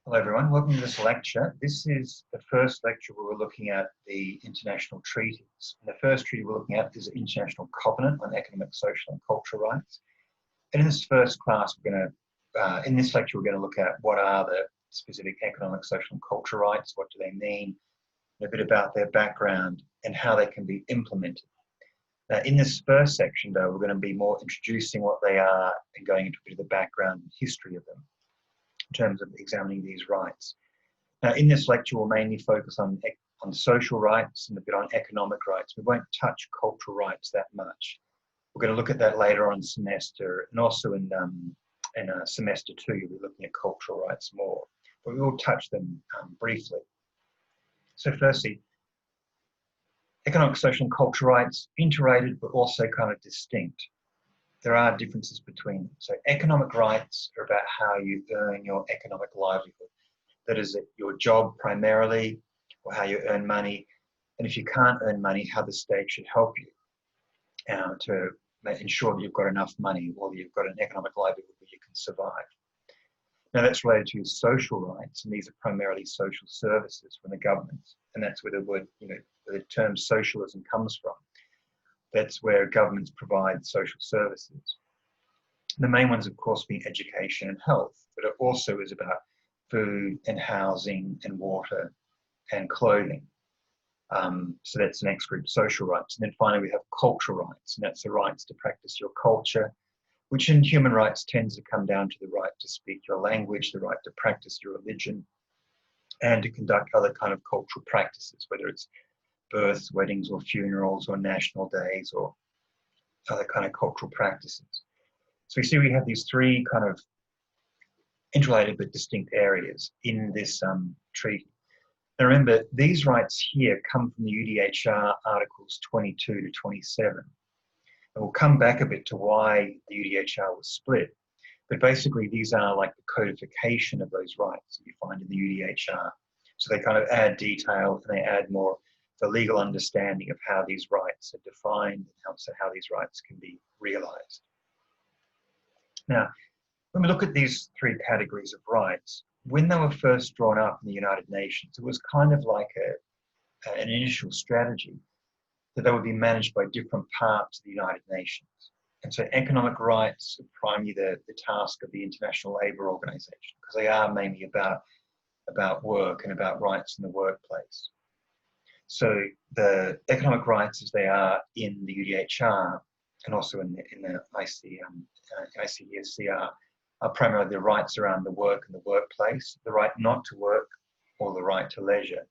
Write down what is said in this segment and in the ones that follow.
Hello everyone, welcome to this lecture. This is the first lecture where we're looking at the international treaties. And the first treaty we're looking at is the International Covenant on Economic, Social and Cultural Rights. And in this first class, in this lecture, we're going to look at what are the specific economic, social and cultural rights, what do they mean, a bit about their background and how they can be implemented. Now, in this first section, though, we're going to be more introducing what they are and going into a bit of the background and history of them in terms of examining these rights. Now, in this lecture, we'll mainly focus on social rights and a bit on economic rights. We won't touch cultural rights that much. We're going to look at that later on in semester, and also in semester 2, you'll be looking at cultural rights more, but we will touch them briefly. So firstly, economic, social and cultural rights, interrelated, but also kind of distinct. There are differences between them. So economic rights are about how you earn your economic livelihood. That is your job primarily, or how you earn money. And if you can't earn money, how the state should help you to ensure that you've got enough money or you've got an economic livelihood where you can survive. Now that's related to social rights, and these are primarily social services from the government. And that's where the word, the term socialism comes from. That's where governments provide social services. The main ones, of course, being education and health, but it also is about food and housing and water and clothing. So that's the next group, social rights. And then finally, we have cultural rights, and that's the rights to practice your culture, which in human rights tends to come down to the right to speak your language, the right to practice your religion, and to conduct other kind of cultural practices, whether it's births, weddings, or funerals, or national days, or other kind of cultural practices. So we see we have these three kind of interrelated but distinct areas in this treaty. Now remember, these rights here come from the UDHR Articles 22 to 27. And we'll come back a bit to why the UDHR was split. But basically, these are like the codification of those rights that you find in the UDHR. So they kind of add detail and they add more the legal understanding of how these rights are defined and also how these rights can be realized. Now, when we look at these three categories of rights, when they were first drawn up in the United Nations, it was kind of like an initial strategy that they would be managed by different parts of the United Nations. And so economic rights are primarily the task of the International Labour Organization, because they are mainly about work and about rights in the workplace. So the economic rights as they are in the UDHR and also in the ESCR are primarily the rights around the work and the workplace, the right not to work or the right to leisure,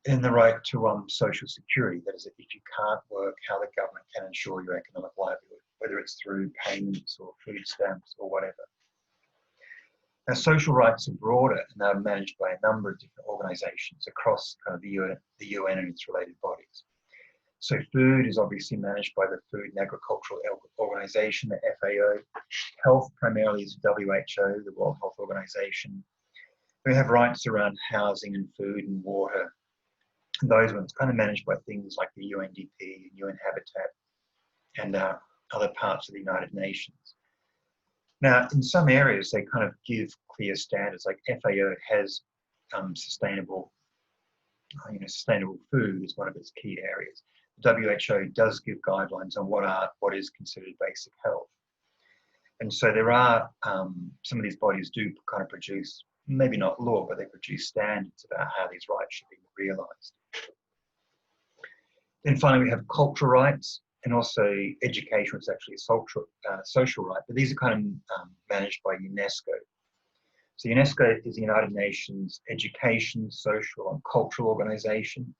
and the right to social security. That is, if you can't work, how the government can ensure your economic livelihood, whether it's through payments or food stamps or whatever. Now, social rights are broader and they're managed by a number of different organizations across kind of the UN and its related bodies. So food is obviously managed by the Food and Agricultural Organization, the FAO. Health primarily is WHO, the World Health Organization. We have rights around housing and food and water. And those ones kind of managed by things like the UNDP and UN Habitat and other parts of the United Nations. Now, in some areas, they kind of give clear standards, like FAO has sustainable food is one of its key areas. The WHO does give guidelines on what is considered basic health. And so there are, some of these bodies do kind of produce, maybe not law, but they produce standards about how these rights should be realized. Then finally, we have cultural rights, and also education, which is actually a social right, but these are kind of managed by UNESCO. So UNESCO is the United Nations Education, Social and Cultural Organization.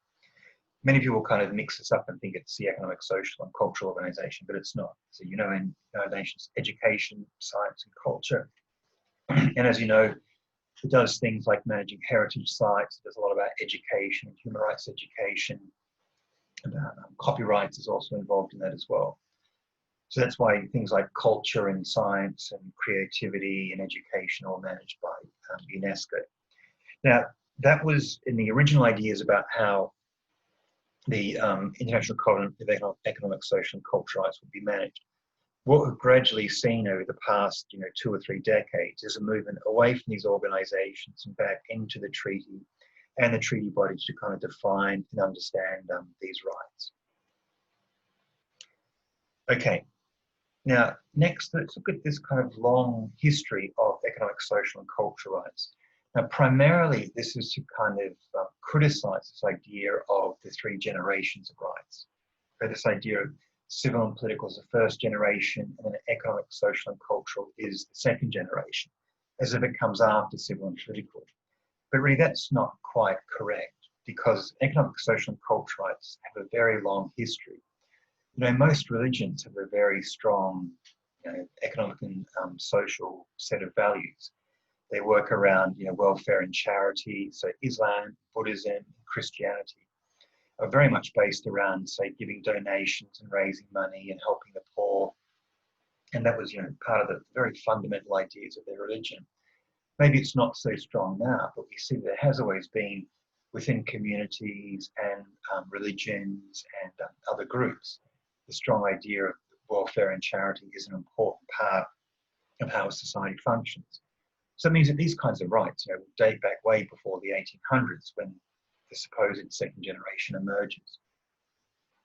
Many people kind of mix this up and think it's the Economic, Social and Cultural Organization, but it's not. So in United Nations Education, Science and Culture. And as you know, it does things like managing heritage sites. It does a lot about education, human rights education. About copyrights is also involved in that as well. So that's why things like culture and science and creativity and education are managed by UNESCO. Now, that was in the original ideas about how the International Covenant of Economic, Social and Cultural Rights would be managed. what we've gradually seen over the past, 2 or 3 decades is a movement away from these organisations and back into the treaty and the treaty bodies to kind of define and understand these rights. Okay, now next let's look at this kind of long history of economic, social and cultural rights. Now primarily this is to kind of criticise this idea of the 3 generations of rights. So this idea of civil and political is the first generation, and then economic, social and cultural is the second generation, as if it comes after civil and political. But really that's not quite correct, because economic, social and cultural rights have a very long history. Most religions have a very strong economic and social set of values. They work around welfare and charity. So Islam, Buddhism, Christianity are very much based around, say, giving donations and raising money and helping the poor. And that was, part of the very fundamental ideas of their religion. Maybe it's not so strong now, but we see that it has always been within communities and religions and other groups. The strong idea of welfare and charity is an important part of how a society functions. So it means that these kinds of rights, date back way before the 1800s, when the supposed second generation emerges.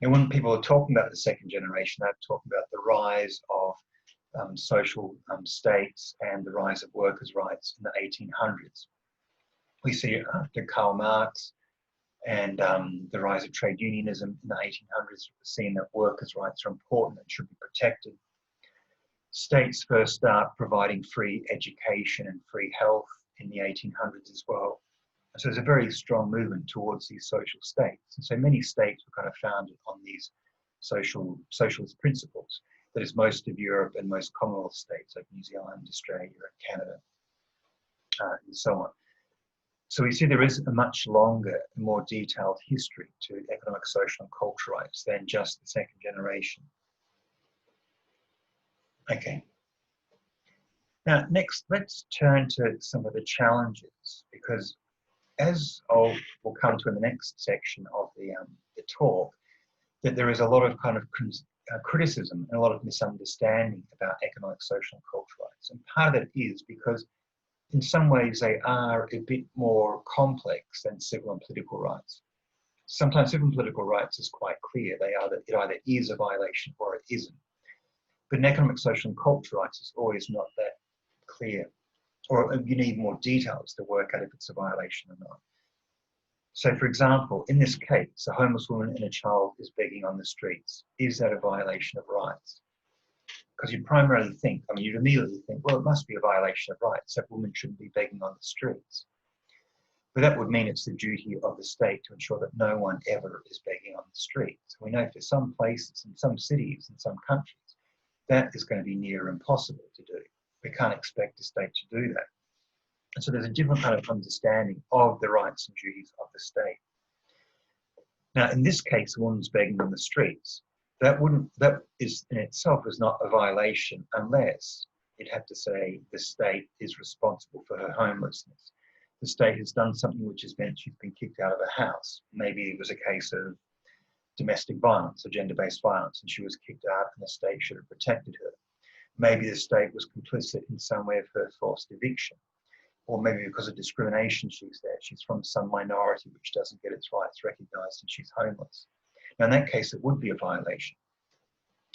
And when people are talking about the second generation, they're talking about the rise of social states and the rise of workers' rights in the 1800s. We see after Karl Marx and the rise of trade unionism in the 1800s, we're seeing that workers' rights are important and should be protected. States first start providing free education and free health in the 1800s as well. So there's a very strong movement towards these social states. And so many states were kind of founded on these socialist principles. That is, most of Europe and most Commonwealth states like New Zealand, Australia, and Canada, and so on. So we see there is a much longer, more detailed history to economic, social and cultural rights than just the second generation. Okay. Now, next, let's turn to some of the challenges, because as we'll come to in the next section of the talk, that there is a lot of kind of criticism and a lot of misunderstanding about economic, social and cultural rights. And part of that is because in some ways they are a bit more complex than civil and political rights. Sometimes civil and political rights is quite clear. It either is a violation or it isn't. But in economic, social and cultural rights, it's always not that clear. Or you need more details to work out if it's a violation or not. So, for example, in this case, a homeless woman and a child is begging on the streets. Is that a violation of rights? Because you'd primarily think, you'd immediately think, well, it must be a violation of rights. That woman shouldn't be begging on the streets. But that would mean it's the duty of the state to ensure that no one ever is begging on the streets. We know for some places, in some cities, in some countries, that is going to be near impossible to do. We can't expect the state to do that. And so there's a different kind of understanding of the rights and duties of the state. Now, in this case, a woman's begging on the streets. That is in itself is not a violation unless you'd have to say the state is responsible for her homelessness. The state has done something which has meant she's been kicked out of her house. Maybe it was a case of domestic violence or gender-based violence and she was kicked out and the state should have protected her. Maybe the state was complicit in some way of her forced eviction. Or maybe because of discrimination she's there. She's from some minority which doesn't get its rights recognised and she's homeless. Now in that case it would be a violation.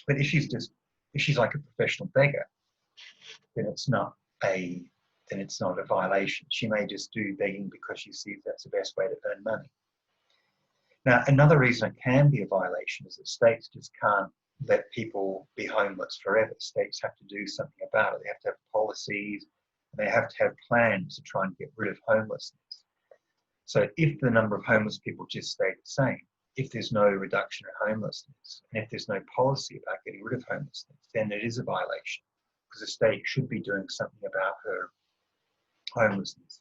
But if she's like a professional beggar, then it's not a violation. She may just do begging because she sees that's the best way to earn money. Now another reason it can be a violation is that states just can't let people be homeless forever. States have to do something about it. They have to have policies. They have to have plans to try and get rid of homelessness. So if the number of homeless people just stay the same, if there's no reduction in homelessness, and if there's no policy about getting rid of homelessness, then it is a violation because the state should be doing something about her homelessness.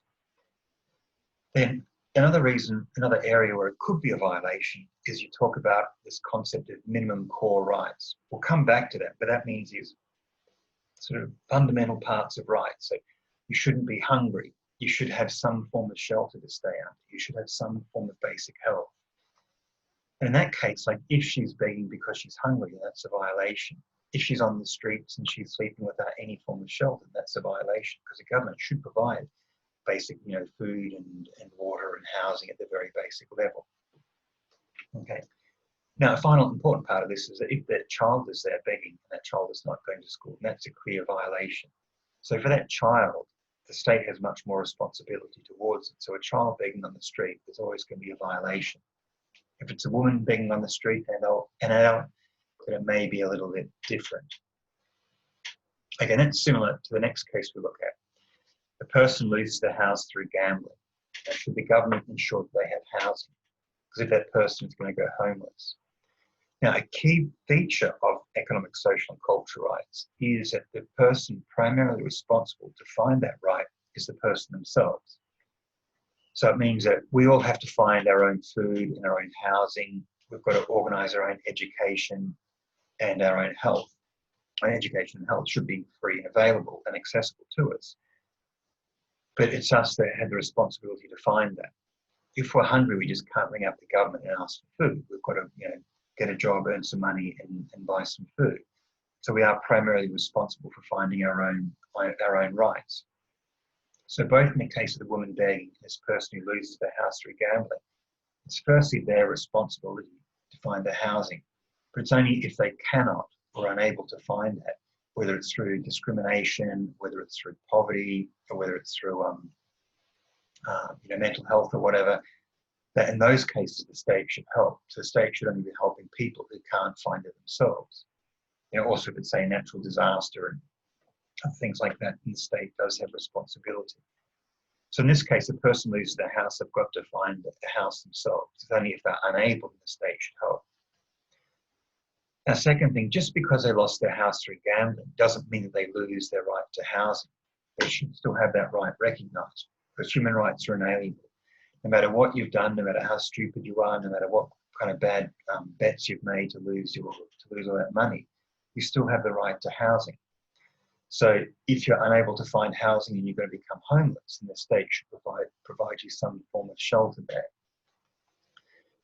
Then another area where it could be a violation is you talk about this concept of minimum core rights. We'll come back to that, but that means is sort of fundamental parts of rights. So you shouldn't be hungry. You should have some form of shelter to stay under. You should have some form of basic health. And in that case, like if she's begging because she's hungry, that's a violation. if she's on the streets and she's sleeping without any form of shelter, that's a violation, because the government should provide basic, food and water and housing at the very basic level. Okay. Now, a final important part of this is that if that child is there begging and that child is not going to school, that's a clear violation. So for that child, the state has much more responsibility towards it. So a child begging on the street, there's always going to be a violation. If it's a woman begging on the street and an adult, then it may be a little bit different. Again, it's similar to the next case we look at. The person loses their house through gambling. Now, should the government ensure that they have housing? Because if that person is going to go homeless. Now, a key feature of economic, social and cultural rights is that the person primarily responsible to find that right is the person themselves. So it means that we all have to find our own food and our own housing. We've got to organise our own education and our own health. Our education and health should be free and available and accessible to us. But it's us that have the responsibility to find that. If we're hungry, we just can't ring up the government and ask for food. We've got to, get a job, earn some money, and buy some food. So we are primarily responsible for finding our own rights. So both in the case of the woman begging and this person who loses their house through gambling, it's firstly their responsibility to find their housing. But it's only if they cannot or unable to find that, whether it's through discrimination, whether it's through poverty, or whether it's through mental health or whatever, that in those cases the state should help. So the state should only be helping people who can't find it themselves. Also if it's a natural disaster and things like that, then the state does have responsibility. So in this case, the person loses their house, they've got to find the house themselves. It's only if they're unable, the state should help. Now, second thing, just because they lost their house through gambling doesn't mean that they lose their right to housing. They should still have that right recognised, because human rights are inalienable. No matter what you've done, no matter how stupid you are, no matter what kind of bad bets you've made to lose all that money, you still have the right to housing. So if you're unable to find housing and you're going to become homeless, then the state should provide you some form of shelter there.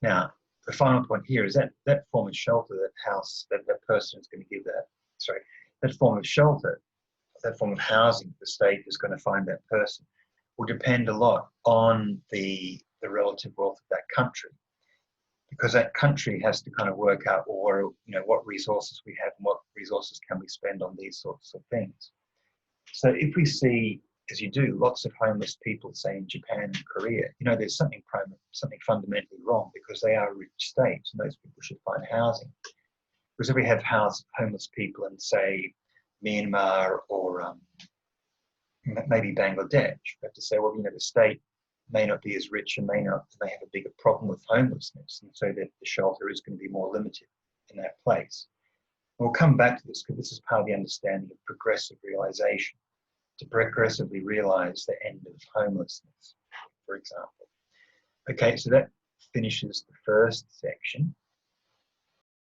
Now, the final point here is that that form of shelter, that person is going to give that form of shelter, that form of housing the state is going to find that person will depend a lot on the relative wealth of that country, because that country has to kind of work out, what resources we have and what resources can we spend on these sorts of things. So if we see, as you do, lots of homeless people, say in Japan and Korea, there's something fundamentally wrong, because they are rich states and those people should find housing. Because if we have homeless people in, say, Myanmar or maybe Bangladesh, we have to say, well, the state may not be as rich and may have a bigger problem with homelessness, and so that the shelter is going to be more limited in that place. And we'll come back to this, because this is part of the understanding of progressive realisation, to progressively realise the end of homelessness, for example. Okay, so that finishes the first section.